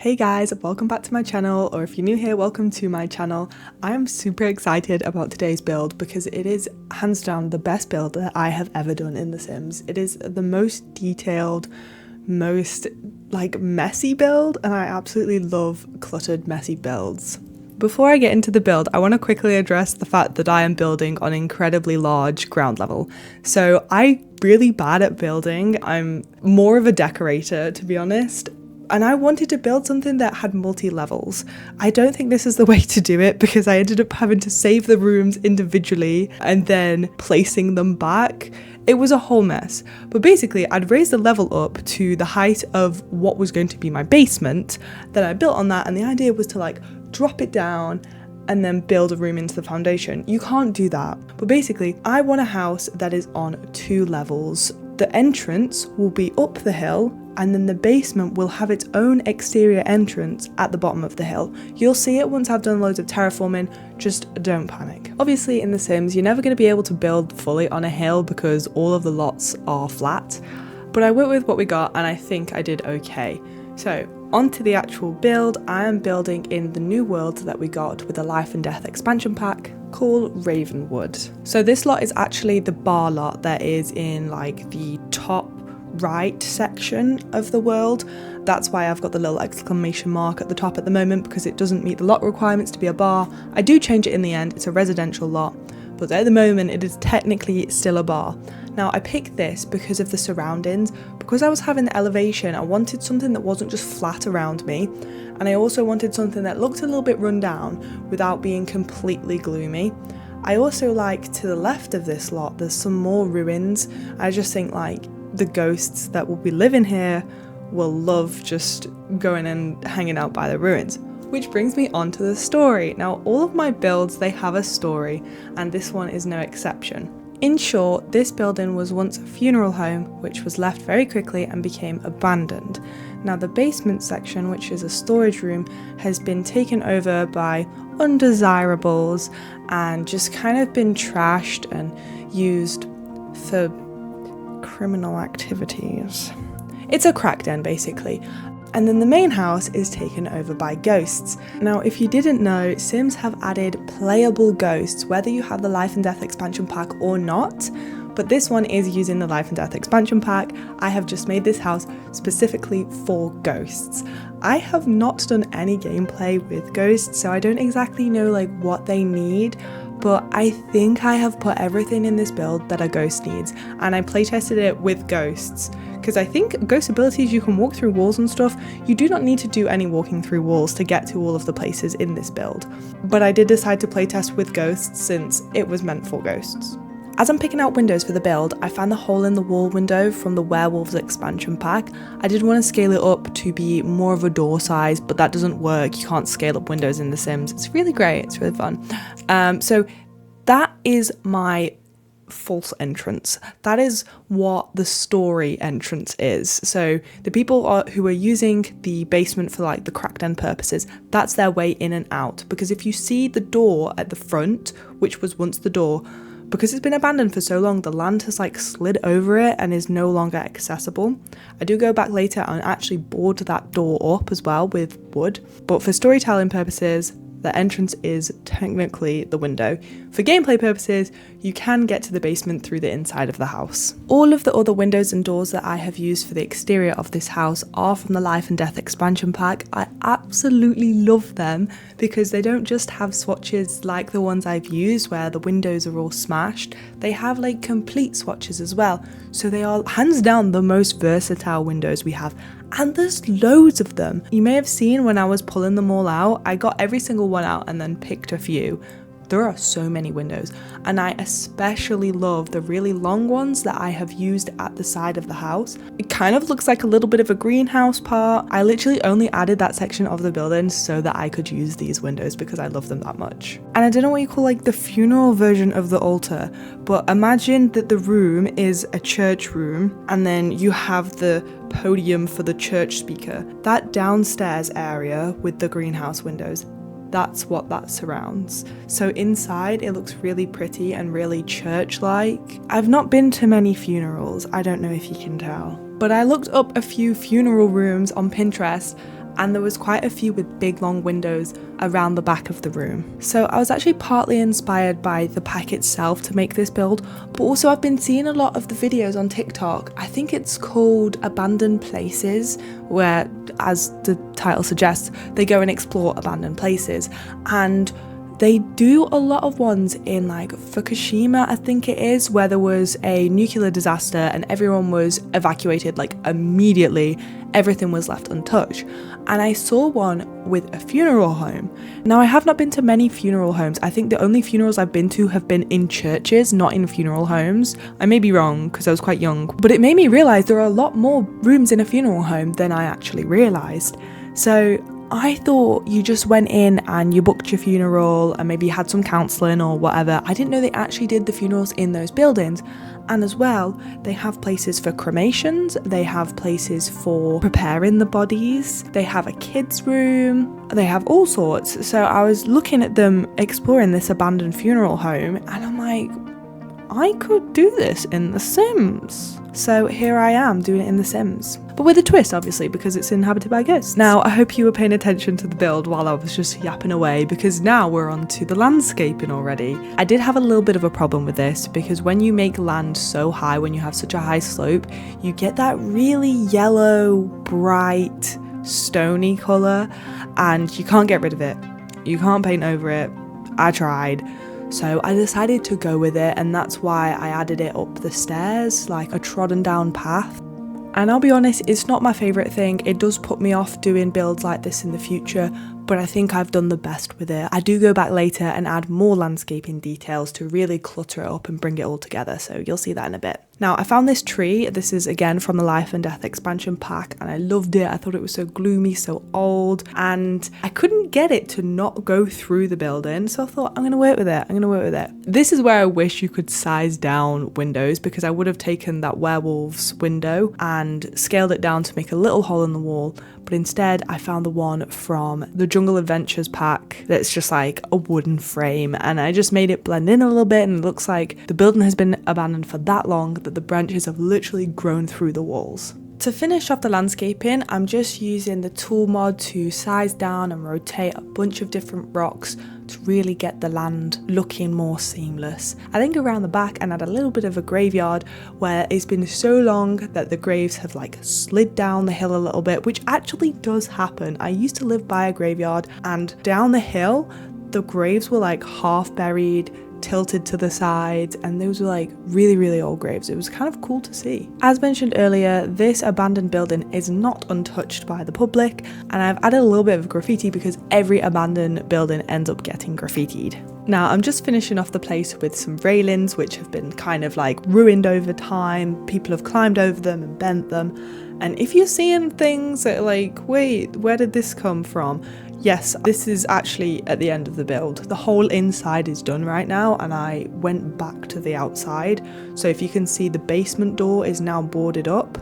Hey guys, welcome back to my channel, or if you're new here, welcome to my channel. I am super excited about today's build because it is hands down the best build that I have ever done in The Sims. It is the most detailed, most messy build, and I absolutely love cluttered, messy builds. Before I get into the build, I want to quickly address the fact that I am building on incredibly large ground level. So I'm really bad at building. I'm more of a decorator, to be honest. And I wanted to build something that had multi-levels. I don't think this is the way to do it because I ended up having to save the rooms individually and then placing them back. It was a whole mess. But basically, I'd raised the level up to the height of what was going to be my basement. Then I built on that, and the idea was to drop it down and then build a room into the foundation. You can't do that. But basically, I want a house that is on 2 levels. The entrance will be up the hill, and then the basement will have its own exterior entrance at the bottom of the hill. You'll see it once I've done loads of terraforming, just don't panic. Obviously in The Sims, you're never going to be able to build fully on a hill because all of the lots are flat, but I went with what we got and I think I did okay. So onto the actual build. I am building in the new world that we got with the Life and Death expansion pack called Ravenwood. So this lot is actually the bar lot that is in the top right section of the world. That's why I've got the little exclamation mark at the top at the moment, because it doesn't meet the lot requirements to be a bar. I do change it in the end, it's a residential lot, but at the moment it is technically still a bar. Now I picked this because of the surroundings. Because I was having the elevation, I wanted something that wasn't just flat around me, and I also wanted something that looked a little bit run down without being completely gloomy. I also to the left of this lot, there's some more ruins. I just think the ghosts that will be living here will love just going and hanging out by the ruins. Which brings me on to the story. Now, all of my builds, they have a story, and this one is no exception. In short, this building was once a funeral home, which was left very quickly and became abandoned. Now, the basement section, which is a storage room, has been taken over by undesirables and just kind of been trashed and used for criminal activities. It's a crack den basically. And then the main house is taken over by ghosts. Now, if you didn't know, Sims have added playable ghosts, whether you have the Life and Death expansion pack or not. But this one is using the Life and Death expansion pack. I have just made this house specifically for ghosts. I have not done any gameplay with ghosts, so I don't exactly know what they need. But I think I have put everything in this build that a ghost needs, and I playtested it with ghosts, because I think ghost abilities, you can walk through walls and stuff. You do not need to do any walking through walls to get to all of the places in this build. But I did decide to playtest with ghosts since it was meant for ghosts. As I'm picking out windows for the build, I found the hole in the wall window from the Werewolves expansion pack. I did want to scale it up to be more of a door size, but that doesn't work. You can't scale up windows in The Sims. It's really great, it's really fun. So that is my false entrance. That is what the story entrance is. So the people who are using the basement for the crack den purposes, that's their way in and out. Because if you see the door at the front, which was once the door, because it's been abandoned for so long, the land has slid over it and is no longer accessible. I do go back later and actually board that door up as well with wood, but for storytelling purposes, the entrance is technically the window. For gameplay purposes, you can get to the basement through the inside of the house. All of the other windows and doors that I have used for the exterior of this house are from the Life and Death expansion pack. I absolutely love them because they don't just have swatches like the ones I've used where the windows are all smashed. They have complete swatches as well. So they are hands down the most versatile windows we have. And there's loads of them. You may have seen when I was pulling them all out, I got every single one out and then picked a few. There are so many windows, and I especially love the really long ones that I have used at the side of the house. It kind of looks like a little bit of a greenhouse part. I literally only added that section of the building so that I could use these windows because I love them that much. And I don't know what you call the funeral version of the altar, but imagine that the room is a church room and then you have the podium for the church speaker. That downstairs area with the greenhouse windows, that's what that surrounds. So inside it looks really pretty and really church-like. I've not been to many funerals, I don't know if you can tell, but I looked up a few funeral rooms on Pinterest and there was quite a few with big long windows around the back of the room. So I was actually partly inspired by the pack itself to make this build, but also I've been seeing a lot of the videos on TikTok. I think it's called Abandoned Places, where, as the title suggests, they go and explore abandoned places, and they do a lot of ones in like Fukushima, I think it is, where there was a nuclear disaster and everyone was evacuated like immediately. Everything was left untouched. And I saw one with a funeral home. Now, I have not been to many funeral homes. I think the only funerals I've been to have been in churches, not in funeral homes. I may be wrong because I was quite young, but it made me realise there are a lot more rooms in a funeral home than I actually realised. So I thought you just went in and you booked your funeral and maybe had some counselling or whatever. I didn't know they actually did the funerals in those buildings. And as well, they have places for cremations, they have places for preparing the bodies, they have a kids' room, they have all sorts. So I was looking at them exploring this abandoned funeral home and I'm like, I could do this in The Sims. So here I am doing it in The Sims. But with a twist, obviously, because it's inhabited by ghosts. Now, I hope you were paying attention to the build while I was just yapping away, because now we're on to the landscaping already. I did have a little bit of a problem with this, because when you make land so high, when you have such a high slope, you get that really yellow, bright, stony colour, and you can't get rid of it. You can't paint over it. I tried. So I decided to go with it, and that's why I added it up the stairs, like a trodden down path. And I'll be honest, it's not my favourite thing. It does put me off doing builds like this in the future, but I think I've done the best with it. I do go back later and add more landscaping details to really clutter it up and bring it all together, so you'll see that in a bit. Now, I found this tree. This is again from the Life and Death expansion pack, and I loved it. I thought it was so gloomy, so old, and I couldn't get it to not go through the building, so I thought, I'm gonna work with it. This is where I wish you could size down windows, because I would have taken that Werewolves window and scaled it down to make a little hole in the wall, but instead I found the one from the Jungle Adventures pack that's just like a wooden frame, and I just made it blend in a little bit, and it looks like the building has been abandoned for that long that the branches have literally grown through the walls. To finish off the landscaping, I'm just using the tool mod to size down and rotate a bunch of different rocks to really get the land looking more seamless. I think around the back and add a little bit of a graveyard where it's been so long that the graves have like slid down the hill a little bit, which actually does happen. I used to live by a graveyard, and down the hill the graves were like half buried, tilted to the sides, and those were like really, really old graves. It was kind of cool to see. As mentioned earlier, this abandoned building is not untouched by the public, and I've added a little bit of graffiti because every abandoned building ends up getting graffitied. Now, I'm just finishing off the place with some railings which have been kind of like ruined over time. People have climbed over them and bent them, and if you're seeing things that are like, wait, where did this come from? Yes, this is actually at the end of the build. The whole inside is done right now, and I went back to the outside. So if you can see, the basement door is now boarded up,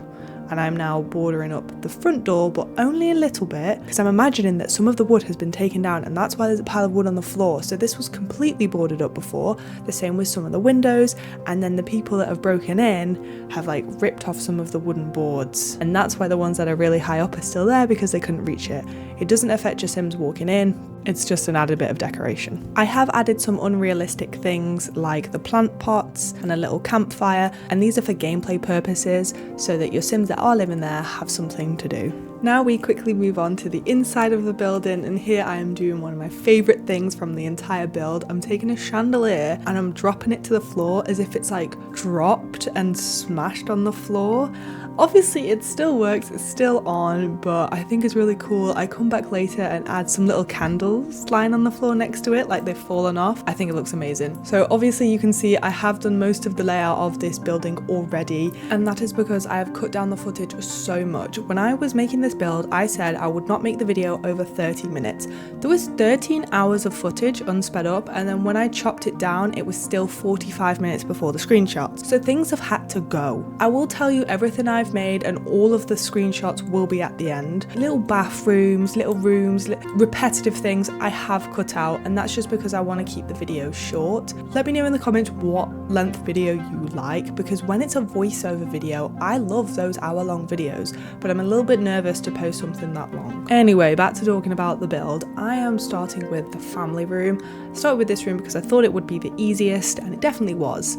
and I'm now bordering up the front door, but only a little bit, because I'm imagining that some of the wood has been taken down, and that's why there's a pile of wood on the floor. So this was completely boarded up before, the same with some of the windows, and then the people that have broken in have like ripped off some of the wooden boards, and that's why the ones that are really high up are still there, because they couldn't reach it. It doesn't affect your Sims walking in. It's just an added bit of decoration. I have added some unrealistic things like the plant pots and a little campfire, and these are for gameplay purposes so that your Sims that are living there have something to do. Now we quickly move on to the inside of the building, and here I am doing one of my favourite things from the entire build. I'm taking a chandelier and I'm dropping it to the floor as if it's like dropped and smashed on the floor. Obviously it still works, it's still on, but I think it's really cool. I come back later and add some little candles lying on the floor next to it, like they've fallen off. I think it looks amazing. So obviously you can see I have done most of the layout of this building already, and that is because I have cut down the footage so much. When I was making this build, I said I would not make the video over 30 minutes. There was 13 hours of footage unsped up, and then when I chopped it down, it was still 45 minutes before the screenshots. So things have had to go. I will tell you everything I've made and all of the screenshots will be at the end. Little bathrooms, little rooms, repetitive things I have cut out, and that's just because I want to keep the video short. Let me know in the comments what length video you like, because when it's a voiceover video, I love those hour-long videos, but I'm a little bit nervous to post something that long. Anyway, back to talking about the build. I am starting with the family room. I started with this room because I thought it would be the easiest, and it definitely was.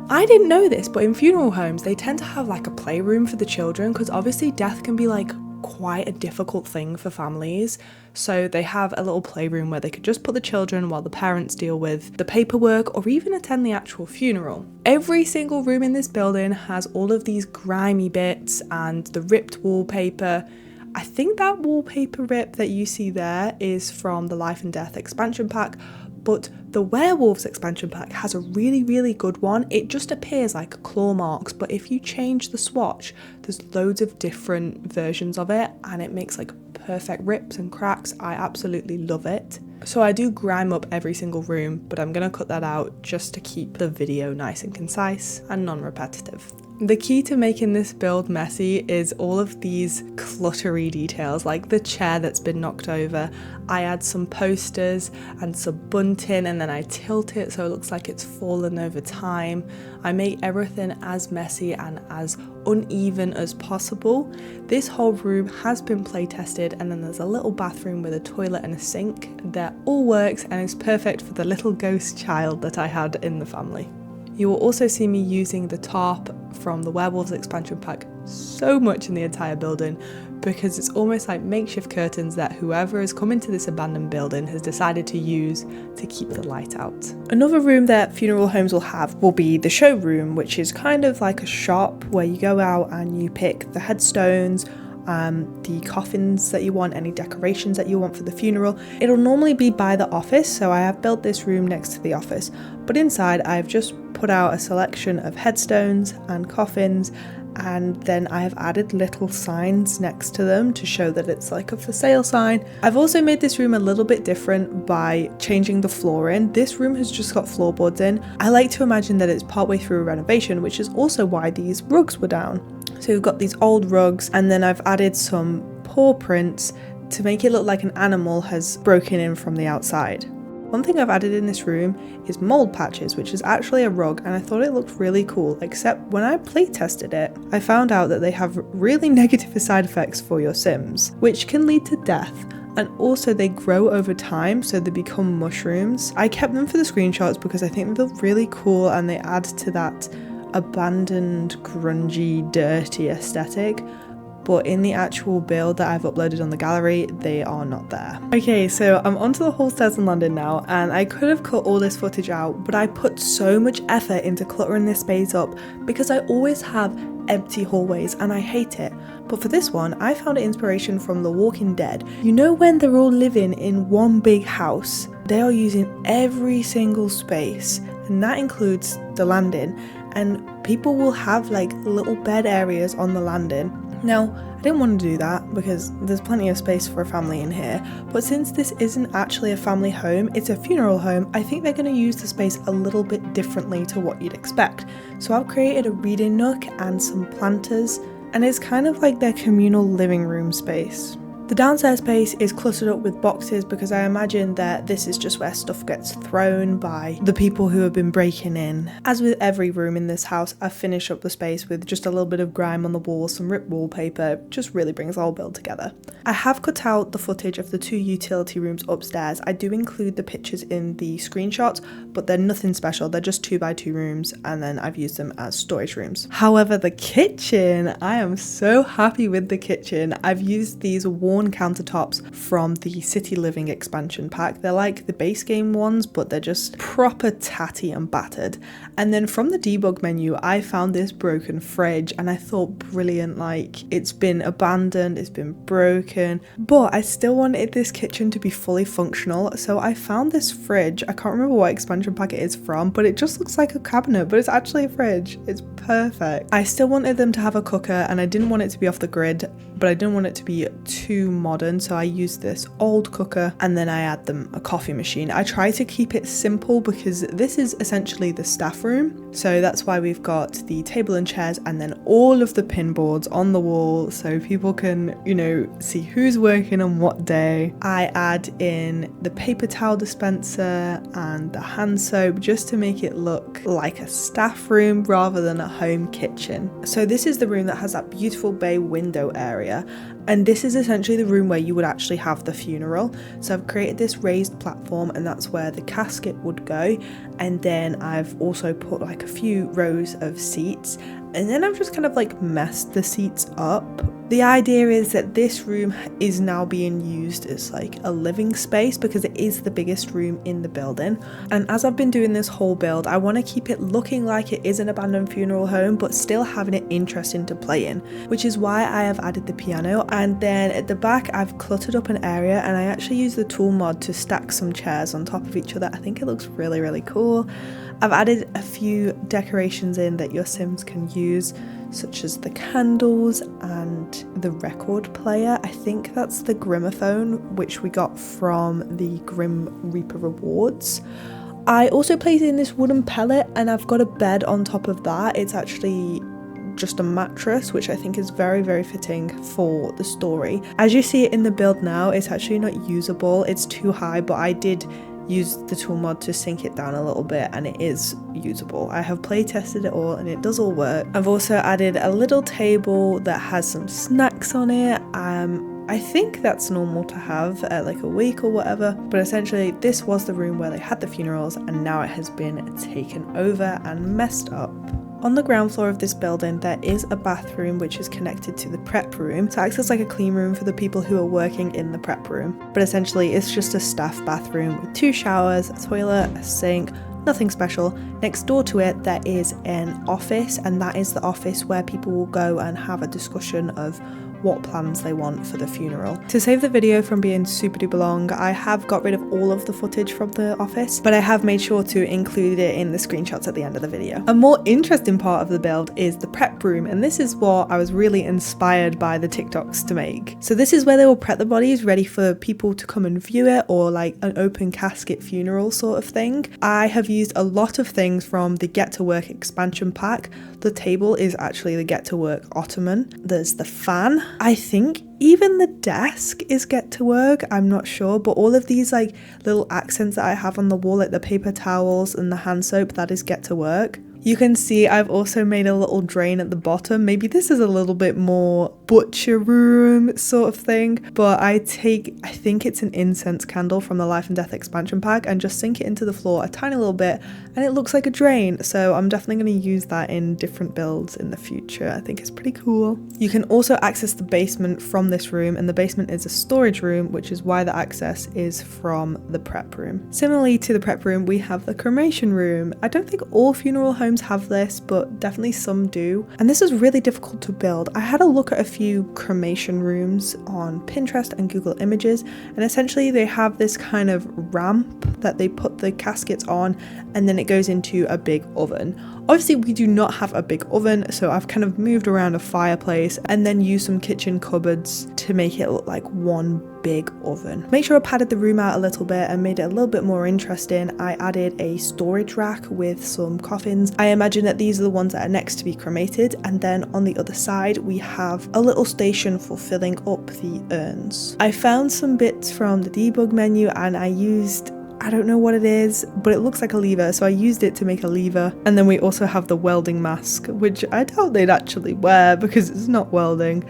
I didn't know this, but in funeral homes, they tend to have like a playroom for the children, because obviously death can be like quite a difficult thing for families. So they have a little playroom where they could just put the children while the parents deal with the paperwork or even attend the actual funeral. Every single room in this building has all of these grimy bits and the ripped wallpaper. I think that wallpaper rip that you see there is from the Life and Death expansion pack, but the Werewolves expansion pack has a really good one. It just appears like claw marks, but if you change the swatch, there's loads of different versions of it and it makes like perfect rips and cracks. I absolutely love it. So I do grime up every single room, but I'm gonna cut that out just to keep the video nice and concise and non-repetitive. The key to making this build messy is all of these cluttery details, like the chair that's been knocked over. I add some posters and some bunting and then I tilt it so it looks like it's fallen over time. I make everything as messy and as uneven as possible. This whole room has been play tested, and then there's a little bathroom with a toilet and a sink. That all works and is perfect for the little ghost child that I had in the family. You will also see me using the tarp from the Werewolves expansion pack so much in the entire building, because it's almost like makeshift curtains that whoever has come into this abandoned building has decided to use to keep the light out. Another room that funeral homes will have will be the showroom, which is kind of like a shop where you go out and you pick the headstones, the coffins that you want, any decorations that you want for the funeral. It'll normally be by the office, so I have built this room next to the office, but inside I've just put out a selection of headstones and coffins, and then I have added little signs next to them to show that it's like a for sale sign. I've also made this room a little bit different by changing the flooring. This room has just got floorboards in. I like to imagine that it's partway through a renovation, which is also why these rugs were down. So we've got these old rugs, and then I've added some paw prints to make it look like an animal has broken in from the outside. One thing I've added in this room is mold patches, which is actually a rug, and I thought it looked really cool, except when I play tested it, I found out that they have really negative side effects for your Sims, which can lead to death. And also they grow over time, so they become mushrooms. I kept them for the screenshots because I think they look really cool and they add to that abandoned, grungy, dirty aesthetic. But in the actual build that I've uploaded on the gallery, they are not there. Okay, so I'm onto the whole stairs in London now, and I could have cut all this footage out, but I put so much effort into cluttering this space up because I always have empty hallways and I hate it. But for this one, I found inspiration from The Walking Dead. You know when they're all living in one big house, they are using every single space, and that includes the landing, and people will have like little bed areas on the landing. Now, I didn't want to do that because there's plenty of space for a family in here, but since this isn't actually a family home, it's a funeral home, I think they're going to use the space a little bit differently to what you'd expect. So I've created a reading nook and some planters, and it's kind of like their communal living room space. The downstairs space is cluttered up with boxes because I imagine that this is just where stuff gets thrown by the people who have been breaking in. As with every room in this house, I've finished up the space with just a little bit of grime on the walls, some ripped wallpaper. It just really brings the whole build together. I have cut out the footage of the 2 utility rooms upstairs. I do include the pictures in the screenshots, but they're nothing special. They're just 2x2 rooms, and then I've used them as storage rooms. However, the kitchen, I am so happy with the kitchen. I've used these worn countertops from the City Living expansion pack. They're like the base game ones, but they're just proper tatty and battered. And then from the debug menu, I found this broken fridge, and I thought, brilliant, like it's been abandoned, it's been broken, but I still wanted this kitchen to be fully functional, so I found this fridge. I can't remember what expansion pack it is from, but it just looks like a cabinet, but it's actually a fridge. It's perfect. I still wanted them to have a cooker, and I didn't want it to be off the grid. but I didn't want it to be too modern, so I used this old cooker and then I add them a coffee machine. I try to keep it simple because this is essentially the staff room, so that's why we've got the table and chairs and then all of the pin boards on the wall so people can, you know, see who's working on what day. I add in the paper towel dispenser and the hand soap just to make it look like a staff room rather than a home kitchen. So this is the room that has that beautiful bay window area, and this is essentially the room where you would actually have the funeral. So I've created this raised platform and that's where the casket would go, and then I've also put like a few rows of seats, and then I've just kind of like messed the seats up. The idea is that this room is now being used as like a living space because it is the biggest room in the building. And as I've been doing this whole build, I want to keep it looking like it is an abandoned funeral home, but still having it interesting to play in, which is why I have added the piano. And then at the back, I've cluttered up an area and I actually use the tool mod to stack some chairs on top of each other. I think it looks really, really cool. I've added a few decorations in that your Sims can use, such as the candles and the record player. I think that's the Grimophone, which we got from the Grim Reaper rewards. I also placed in this wooden pellet and I've got a bed on top of that. It's actually just a mattress, which I think is very, very fitting for the story. As you see it in the build now, it's actually not usable. It's too high, but I did use the tool mod to sink it down a little bit and it is usable. I have play tested it all and it does all work. I've also added a little table that has some snacks on it. I think that's normal to have at like a week or whatever, but essentially this was the room where they had the funerals and now it has been taken over and messed up. On the ground floor of this building, there is a bathroom which is connected to the prep room. So it acts as like a clean room for the people who are working in the prep room. But essentially it's just a staff bathroom with 2 showers, a toilet, a sink, nothing special. Next door to it, there is an office, and that is the office where people will go and have a discussion of what plans they want for the funeral. To save the video from being super duper long, I have got rid of all of the footage from the office, but I have made sure to include it in the screenshots at the end of the video. A more interesting part of the build is the prep room, and this is what I was really inspired by the TikToks to make. So this is where they will prep the bodies ready for people to come and view it, or like an open casket funeral sort of thing. I have used a lot of things from the Get to Work expansion pack. The table is actually the Get to Work ottoman. There's the fan. I think even the desk is Get to Work, I'm not sure, but all of these like little accents that I have on the wall, like the paper towels and the hand soap, that is Get to Work. You can see I've also made a little drain at the bottom. Maybe this is a little bit more butcher room sort of thing, but I think it's an incense candle from the Life and Death expansion pack and just sink it into the floor a tiny little bit and it looks like a drain. So I'm definitely going to use that in different builds in the future. I think it's pretty cool. You can also access the basement from this room, and the basement is a storage room, which is why the access is from the prep room. Similarly to the prep room, we have the cremation room. I don't think all funeral homes have this, but definitely some do. And this is really difficult to build. I had a look at a few cremation rooms on Pinterest and Google Images, and essentially they have this kind of ramp that they put the caskets on, and then it goes into a big oven. Obviously we do not have a big oven, so I've kind of moved around a fireplace and then used some kitchen cupboards to make it look like one big oven. Make sure I padded the room out a little bit and made it a little bit more interesting. I added a storage rack with some coffins. I imagine that these are the ones that are next to be cremated, and then on the other side we have a little station for filling up the urns. I found some bits from the debug menu and I don't know what it is, but it looks like a lever, so I used it to make a lever. And then we also have the welding mask, which I doubt they'd actually wear because it's not welding,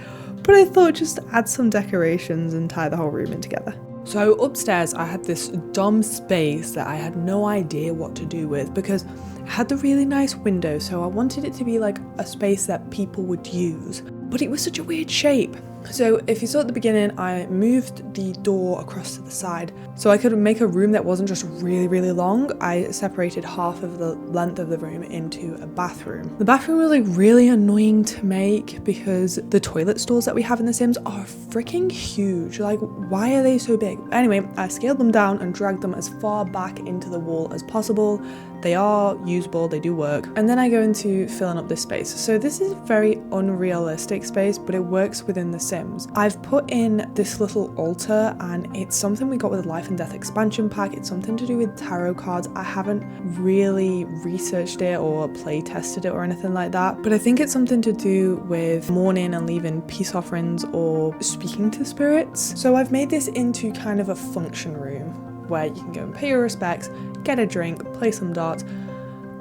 but I thought just add some decorations and tie the whole room in together. So upstairs I had this dumb space that I had no idea what to do with because it had the really nice window, so I wanted it to be like a space that people would use, but it was such a weird shape. So if you saw at the beginning, I moved the door across to the side so I could make a room that wasn't just really, really long. I separated half of the length of the room into a bathroom. The bathroom was like really annoying to make because the toilet stalls that we have in The Sims are freaking huge. Like, why are they so big? Anyway, I scaled them down and dragged them as far back into the wall as possible. They are usable, they do work. And then I go into filling up this space. So this is a very unrealistic space, but it works within The Sims. Sims. I've put in this little altar, and it's something we got with the Life and Death expansion pack. It's something to do with tarot cards. I haven't really researched it or play tested it or anything like that, but I think it's something to do with mourning and leaving peace offerings or speaking to spirits. So I've made this into kind of a function room where you can go and pay your respects, get a drink, play some darts.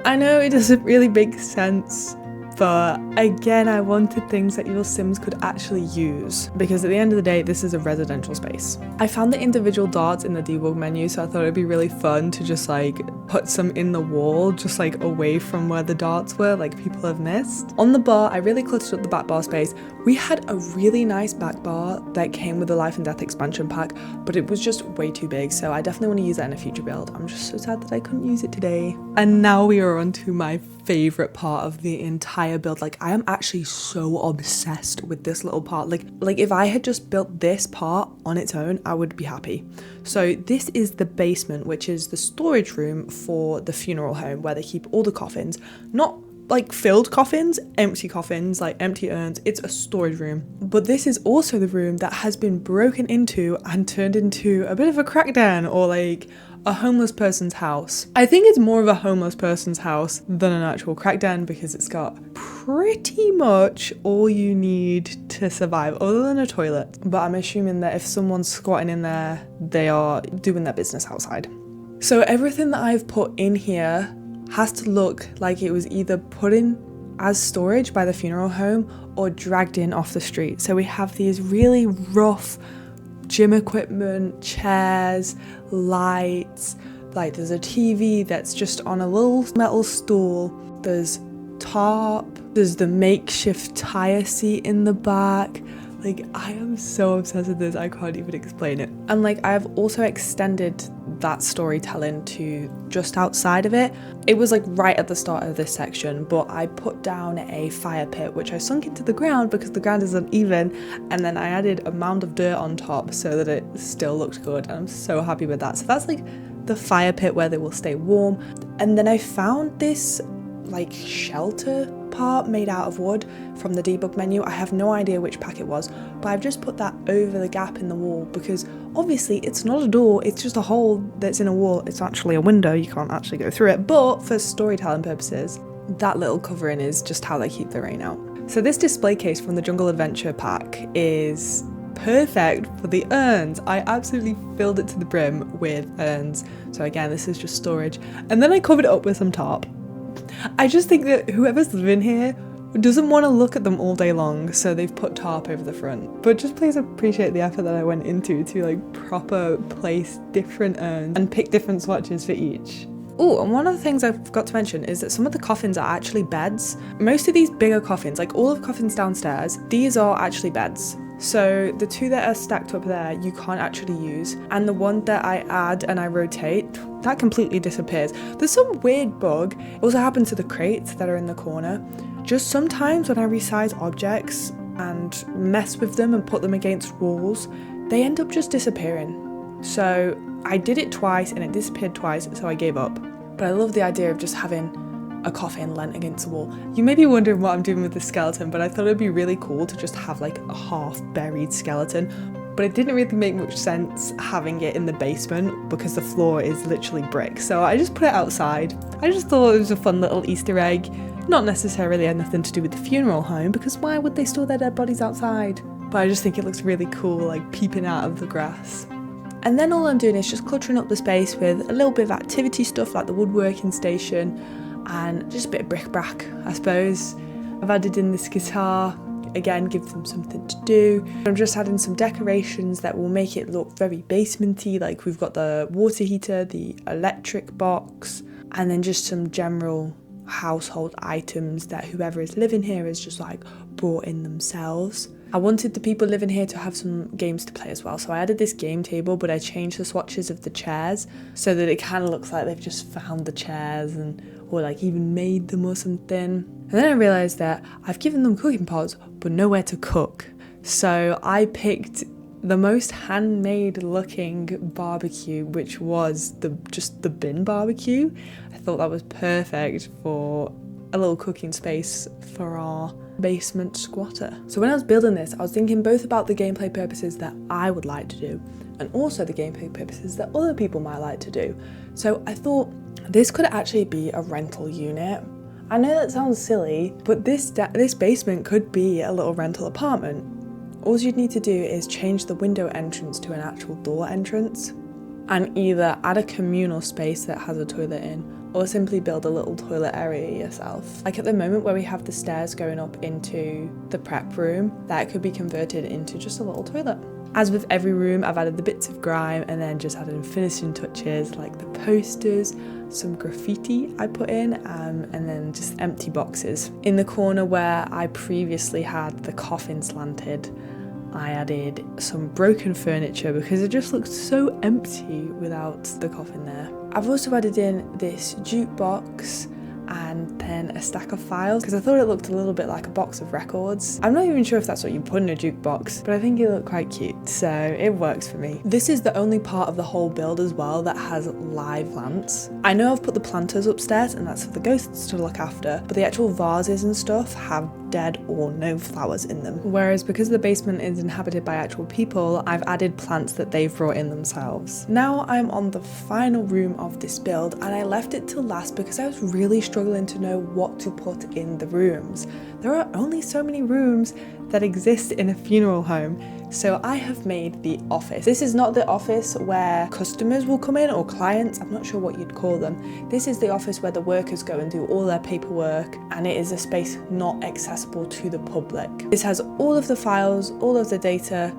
I know it doesn't really make sense, but again, I wanted things that your Sims could actually use, because at the end of the day, this is a residential space. I found the individual darts in the debug menu, so I thought it'd be really fun to just like put some in the wall, just like away from where the darts were, like people have missed. On the bar, I really cluttered up the back bar space. We had a really nice back bar that came with the Life and Death expansion pack, but it was just way too big, so I definitely want to use that in a future build. I'm just so sad that I couldn't use it today. And now we are on to my favorite part of the entire build. Like, I am actually so obsessed with this little part. Like if I had just built this part on its own, I would be happy. So this is the basement, which is the storage room for the funeral home where they keep all the coffins. Not like filled coffins, empty coffins, like empty urns. It's a storage room. But this is also the room that has been broken into and turned into a bit of a crack den, or like a homeless person's house. I think it's more of a homeless person's house than an actual crack den, because it's got pretty much all you need to survive other than a toilet. But I'm assuming that if someone's squatting in there, they are doing their business outside. So everything that I've put in here has to look like it was either put in as storage by the funeral home or dragged in off the street. So we have these really rough gym equipment, chairs, lights, like there's a TV that's just on a little metal stool, there's tarp, there's the makeshift tire seat in the back. Like, I am so obsessed with this, I can't even explain it. And like, I've also extended that storytelling to just outside of it. It was like right at the start of this section, but I put down a fire pit, which I sunk into the ground because the ground is uneven, and then I added a mound of dirt on top so that it still looked good, and I'm so happy with that. So that's like the fire pit where they will stay warm. And then I found this like shelter part made out of wood from the debug menu. I have no idea which pack it was, but I've just put that over the gap in the wall, because obviously it's not a door, it's just a hole that's in a wall. It's actually a window, you can't actually go through it, but for storytelling purposes, that little covering is just how they keep the rain out. So this display case from the Jungle Adventure pack is perfect for the urns. I absolutely filled it to the brim with urns. So again, this is just storage. And then I covered it up with some tarp. I just think that whoever's living here doesn't want to look at them all day long, so they've put tarp over the front. But just please appreciate the effort that I went into to like proper place different urns and pick different swatches for each. Oh, and one of the things I forgot to mention is that some of the coffins are actually beds. Most of these bigger coffins, like all of the coffins downstairs, these are actually beds. So the two that are stacked up there, you can't actually use. And the one that I add and I rotate, that completely disappears. There's some weird bug. It also happens to the crates that are in the corner. Just sometimes when I resize objects and mess with them and put them against walls, they end up just disappearing. So I did it twice and it disappeared twice, so I gave up. But I love the idea of just having a coffin leant against the wall. You may be wondering what I'm doing with the skeleton, but I thought it'd be really cool to just have like a half buried skeleton. But it didn't really make much sense having it in the basement because the floor is literally brick. So I just put it outside. I just thought it was a fun little Easter egg. Not necessarily had nothing to do with the funeral home, because why would they store their dead bodies outside? But I just think it looks really cool, like peeping out of the grass. And then all I'm doing is just cluttering up the space with a little bit of activity stuff like the woodworking station and just a bit of bric-a-brac, I suppose. I've added in this guitar, again, give them something to do. I'm just adding some decorations that will make it look very basementy, like we've got the water heater, the electric box, and then just some general household items that whoever is living here has just like brought in themselves. I wanted the people living here to have some games to play as well, so I added this game table, but I changed the swatches of the chairs so that it kind of looks like they've just found the chairs or like even made them or something. And then I realised that I've given them cooking pots but nowhere to cook, so I picked the most handmade looking barbecue, which was just the bin barbecue. I thought that was perfect for a little cooking space for our basement squatter. So when I was building this, I was thinking both about the gameplay purposes that I would like to do and also the gameplay purposes that other people might like to do. So I thought this could actually be a rental unit. I know that sounds silly, but this basement could be a little rental apartment. All you'd need to do is change the window entrance to an actual door entrance and either add a communal space that has a toilet in or simply build a little toilet area yourself. Like at the moment where we have the stairs going up into the prep room, that could be converted into just a little toilet. As with every room, I've added the bits of grime and then just added finishing touches like the posters, some graffiti I put in, and then just empty boxes. In the corner where I previously had the coffin slanted, I added some broken furniture because it just looked so empty without the coffin there. I've also added in this jukebox and then a stack of files because I thought it looked a little bit like a box of records. I'm not even sure if that's what you put in a jukebox, but I think it looked quite cute, so it works for me. This is the only part of the whole build as well that has live lamps. I know I've put the planters upstairs and that's for the ghosts to look after, but the actual vases and stuff have dead or no flowers in them. Whereas because the basement is inhabited by actual people, I've added plants that they've brought in themselves. Now I'm on the final room of this build and I left it till last because I was really struggling to know what to put in the rooms. There are only so many rooms that exist in a funeral home, so I have made the office. This is not the office where customers will come in or clients, I'm not sure what you'd call them. This is the office where the workers go and do all their paperwork, and it is a space not accessible to the public. This has all of the files, all of the data,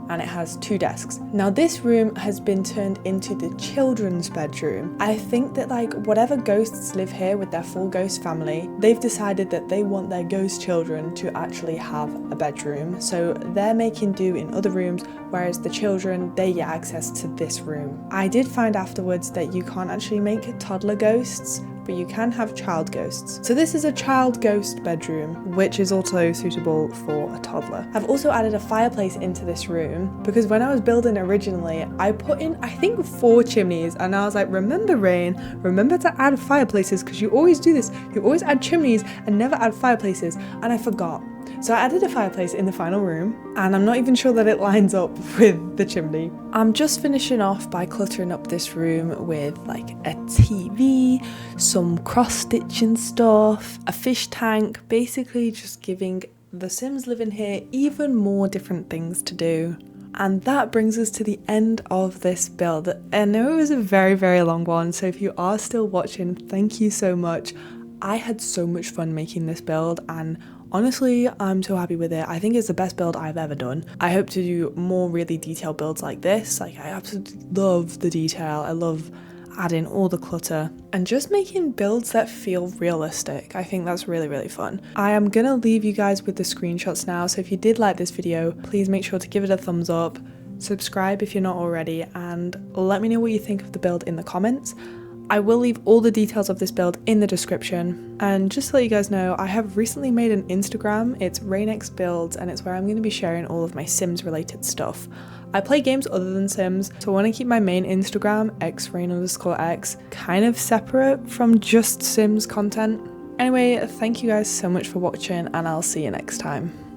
and it has 2 desks. Now this room has been turned into the children's bedroom. I think that like whatever ghosts live here with their full ghost family, they've decided that they want their ghost children to actually have a bedroom. So they're making do in other rooms, whereas the children, they get access to this room. I did find afterwards that you can't actually make toddler ghosts, but you can have child ghosts. So this is a child ghost bedroom, which is also suitable for a toddler. I've also added a fireplace into this room because when I was building originally, I put in, I think 4 chimneys, and I was like, remember Rain, remember to add fireplaces because you always do this. You always add chimneys and never add fireplaces, and I forgot. So I added a fireplace in the final room, and I'm not even sure that it lines up with the chimney. I'm just finishing off by cluttering up this room with like a TV, some cross-stitching stuff, a fish tank, basically just giving the Sims living here even more different things to do. And that brings us to the end of this build. I know it was a very, very long one, so if you are still watching, thank you so much. I had so much fun making this build, and honestly, I'm so happy with it. I think it's the best build I've ever done. I hope to do more really detailed builds like this. Like, I absolutely love the detail. I love adding all the clutter and just making builds that feel realistic. I think that's really, really fun. I am gonna leave you guys with the screenshots now. So if you did like this video, please make sure to give it a thumbs up, subscribe if you're not already, and let me know what you think of the build in the comments. I will leave all the details of this build in the description. And just to let you guys know, I have recently made an Instagram. It's RainX Builds, and it's where I'm going to be sharing all of my Sims related stuff. I play games other than Sims, so I want to keep my main Instagram, xrain_x, kind of separate from just Sims content. Anyway, thank you guys so much for watching, and I'll see you next time.